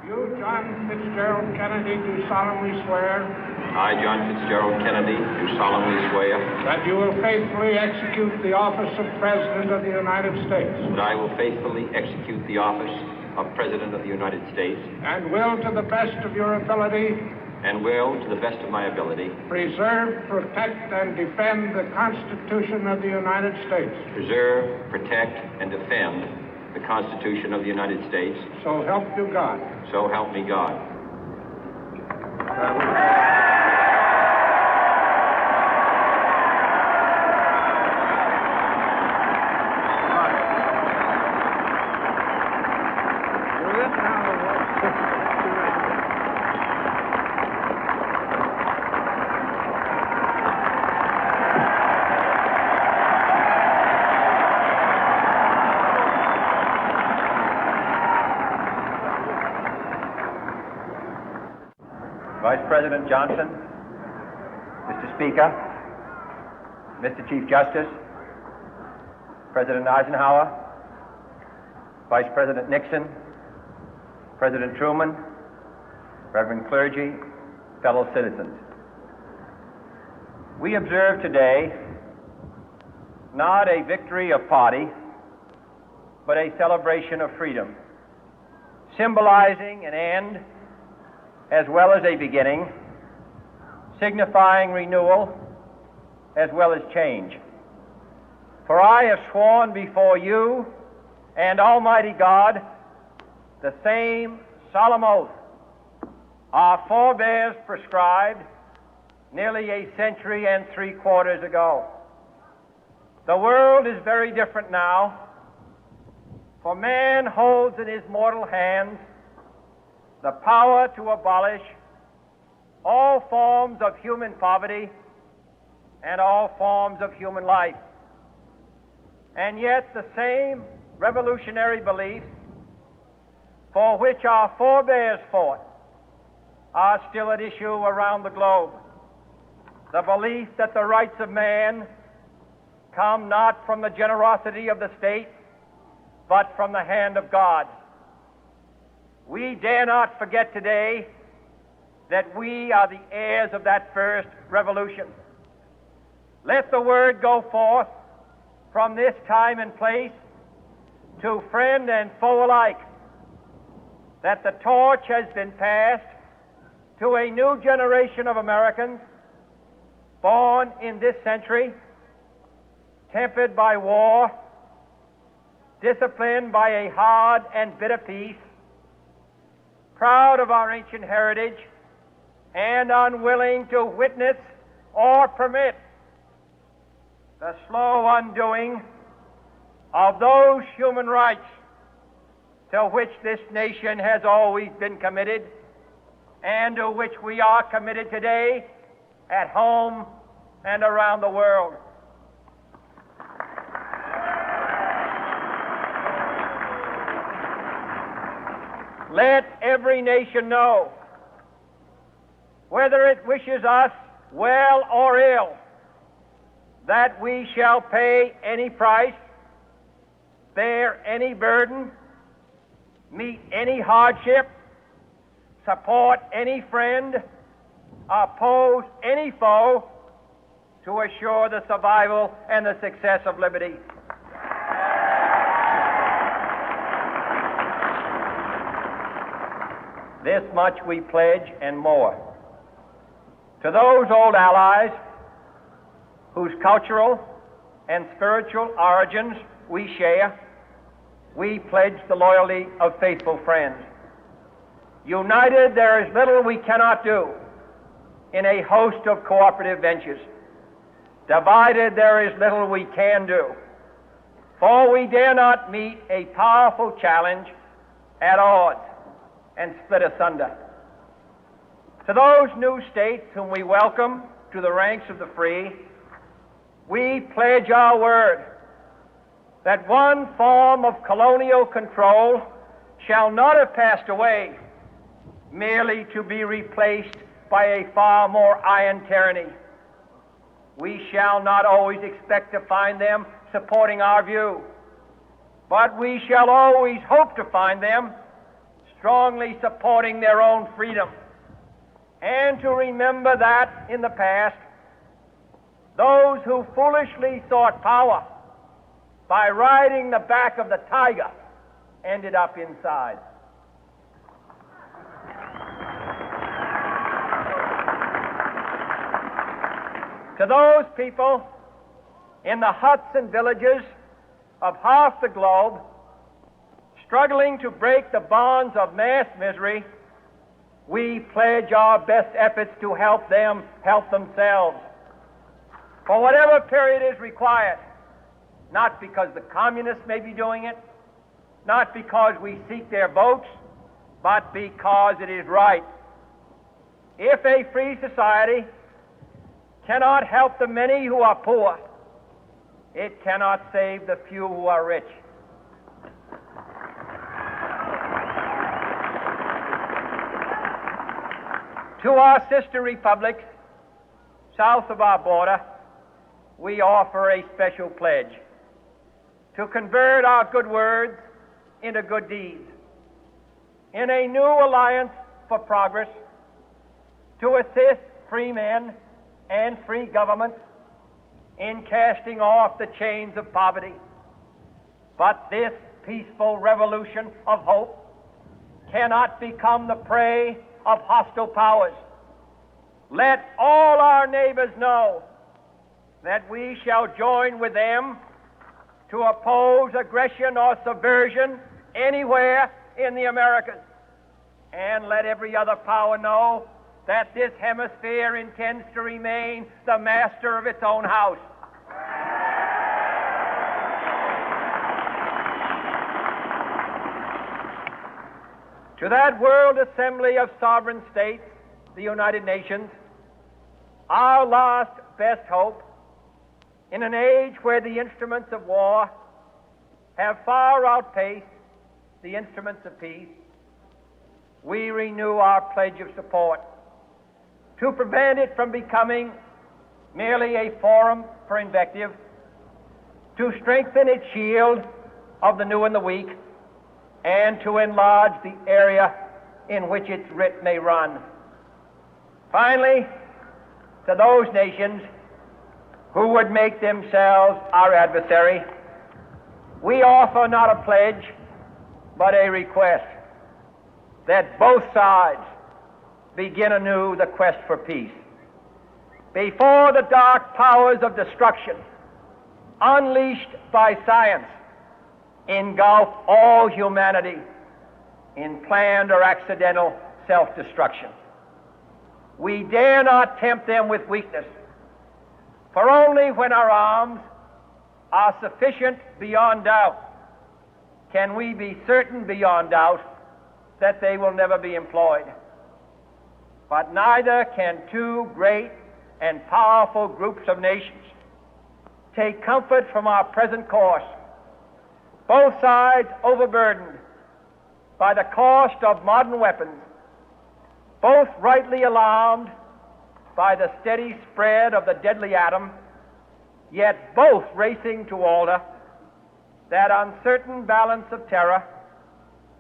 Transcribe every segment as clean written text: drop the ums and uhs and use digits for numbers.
You, John Fitzgerald Kennedy, do solemnly swear I, John Fitzgerald Kennedy, do solemnly swear that you will faithfully execute the office of President of the United States that I will faithfully execute the office of President of the United States and will, to the best of your ability, and will, to the best of my ability, preserve, protect, and defend the Constitution of the United States. preserve, protect, and defend the Constitution of the United States. So help you God. So help me God. Vice President Johnson, Mr. Speaker, Mr. Chief Justice, President Eisenhower, Vice President Nixon, President Truman, Reverend clergy, fellow citizens. We observe today not a victory of party, but a celebration of freedom, symbolizing an end as well as a beginning, signifying renewal as well as change. For I have sworn before you and Almighty God the same solemn oath our forebears prescribed nearly a century and 3/4 ago. The world is very different now, for man holds in his mortal hands the power to abolish all forms of human poverty and all forms of human life. And yet the same revolutionary beliefs for which our forebears fought are still at issue around the globe. The belief that the rights of man come not from the generosity of the state, but from the hand of God. We dare not forget today that we are the heirs of that first revolution. Let the word go forth from this time and place to friend and foe alike that the torch has been passed to a new generation of Americans born in this century, tempered by war, disciplined by a hard and bitter peace, proud of our ancient heritage, and unwilling to witness or permit the slow undoing of those human rights to which this nation has always been committed and to which we are committed today at home and around the world. Let every nation know, whether it wishes us well or ill, that we shall pay any price, bear any burden, meet any hardship, support any friend, oppose any foe to assure the survival and the success of liberty. This much we pledge and more. To those old allies whose cultural and spiritual origins we share, we pledge the loyalty of faithful friends. United, there is little we cannot do in a host of cooperative ventures. Divided, there is little we can do, for we dare not meet a powerful challenge at odds and split asunder. To those new states whom we welcome to the ranks of the free, we pledge our word that one form of colonial control shall not have passed away, merely to be replaced by a far more iron tyranny. We shall not always expect to find them supporting our view, but we shall always hope to find them strongly supporting their own freedom, and to remember that in the past, those who foolishly sought power by riding the back of the tiger ended up inside. To those people in the huts and villages of half the globe struggling to break the bonds of mass misery, we pledge our best efforts to help them help themselves for whatever period is required, not because the communists may be doing it, not because we seek their votes, but because it is right. If a free society cannot help the many who are poor, it cannot save the few who are rich. To our sister republics south of our border, we offer a special pledge to convert our good words into good deeds, in a new alliance for progress, to assist free men and free governments in casting off the chains of poverty. But this peaceful revolution of hope cannot become the prey of hostile powers. Let all our neighbors know that we shall join with them to oppose aggression or subversion anywhere in the Americas. And let every other power know that this hemisphere intends to remain the master of its own house. To that World Assembly of Sovereign States, the United Nations, our last best hope, in an age where the instruments of war have far outpaced the instruments of peace, we renew our pledge of support to prevent it from becoming merely a forum for invective, to strengthen its shield of the new and the weak, and to enlarge the area in which its writ may run. Finally, to those nations who would make themselves our adversary, we offer not a pledge, but a request that both sides begin anew the quest for peace. Before the dark powers of destruction, unleashed by science, engulf all humanity in planned or accidental self-destruction, we dare not tempt them with weakness, for only when our arms are sufficient beyond doubt can we be certain beyond doubt that they will never be employed. But neither can two great and powerful groups of nations take comfort from our present course, both sides overburdened by the cost of modern weapons, both rightly alarmed by the steady spread of the deadly atom, yet both racing to alter that uncertain balance of terror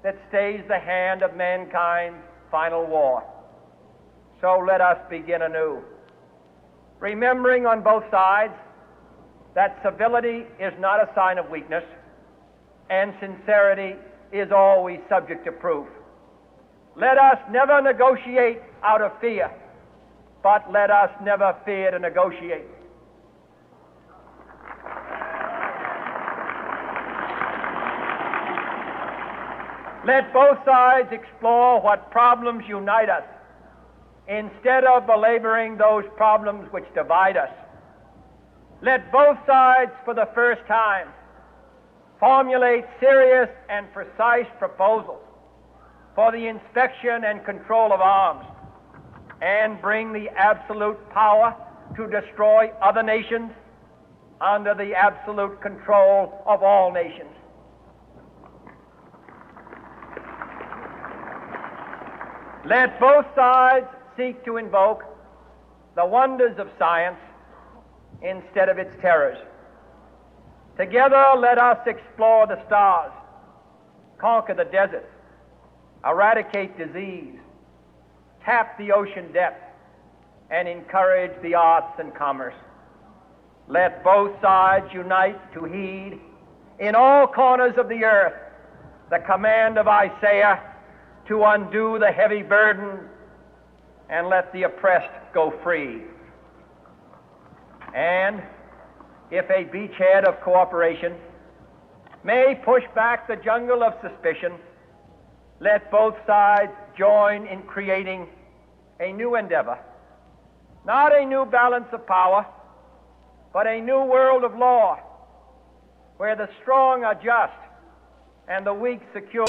that stays the hand of mankind's final war. So let us begin anew, remembering on both sides that civility is not a sign of weakness, and sincerity is always subject to proof. Let us never negotiate out of fear, but let us never fear to negotiate. Let both sides explore what problems unite us, instead of belaboring those problems which divide us. Let both sides, for the first time, formulate serious and precise proposals for the inspection and control of arms, and bring the absolute power to destroy other nations under the absolute control of all nations. Let both sides seek to invoke the wonders of science instead of its terrors. Together, let us explore the stars, conquer the deserts, eradicate disease, tap the ocean depth, and encourage the arts and commerce. Let both sides unite to heed in all corners of the earth the command of Isaiah to undo the heavy burden and let the oppressed go free. And if a beachhead of cooperation may push back the jungle of suspicion, let both sides join in creating a new endeavor, not a new balance of power, but a new world of law, where the strong are just and the weak secure.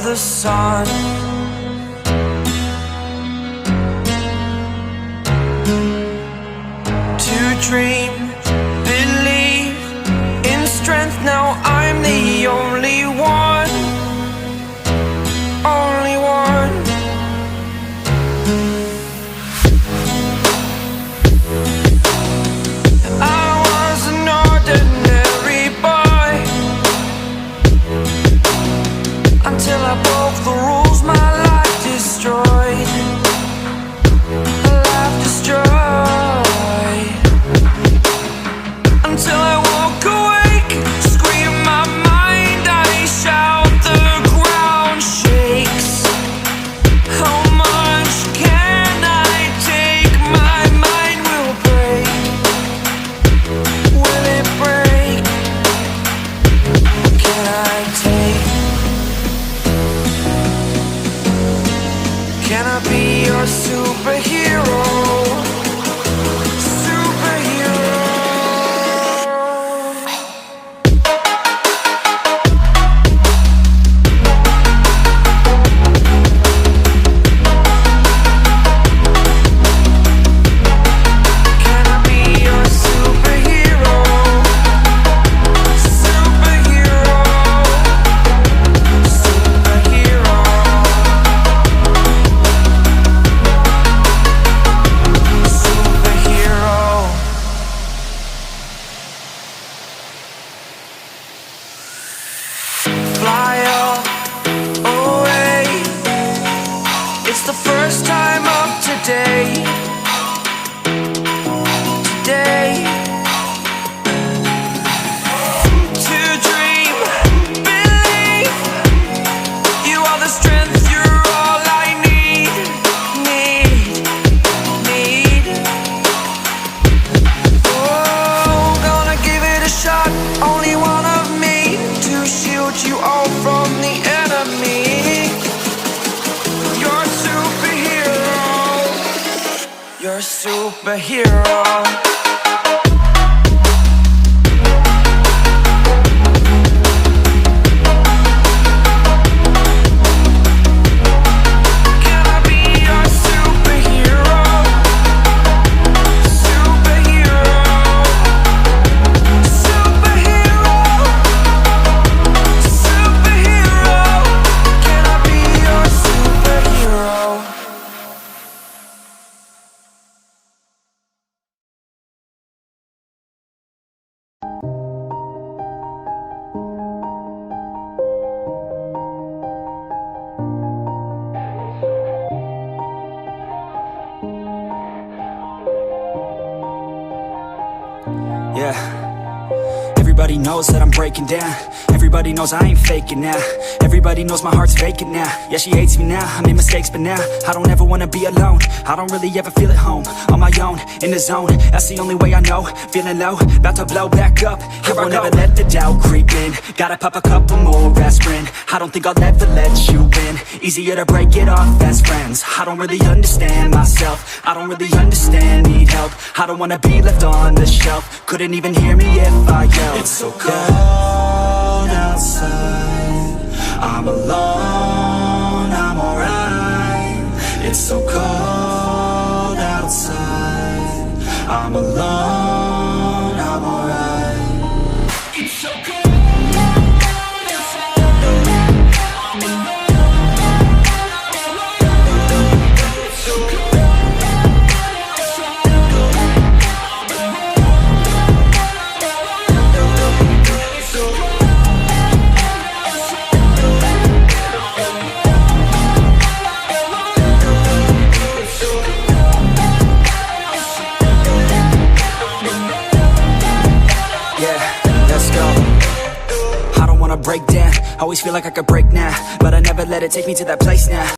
The sun to dream, believe in strength. Now I'm the only one, only one. I was an ordinary boy until I broke the rules, my life destroyed, life destroyed. Until I woke awake, scream my mind, I shout, the ground shakes. How much can I take? My mind will break. Will it break? Can I take? Can I be your superhero? Superhero. Can I be your superhero? Superhero. Superhero. superhero. Yeah, everybody knows that I'm breaking down. Everybody knows I ain't faking now. Everybody knows my heart's vacant now. Yeah, she hates me now, I made mistakes but now I don't ever wanna be alone. I don't really ever feel at home. On my own, in the zone, that's the only way I know. Feeling low, about to blow back up. Here I won't ever let the doubt creep in. Gotta pop a couple more aspirin. I don't think I'll ever let you in. Easier to break it off best friends. I don't really understand myself. I don't really understand, need help. I don't wanna be left on the shelf. Couldn't even hear me if I yelled. It's so cold outside, I'm alone, I'm alright. It's so cold outside, I'm alone, I'm alright. It's so cold. Break down, always feel like I could break now, but I never let it take me to that place now.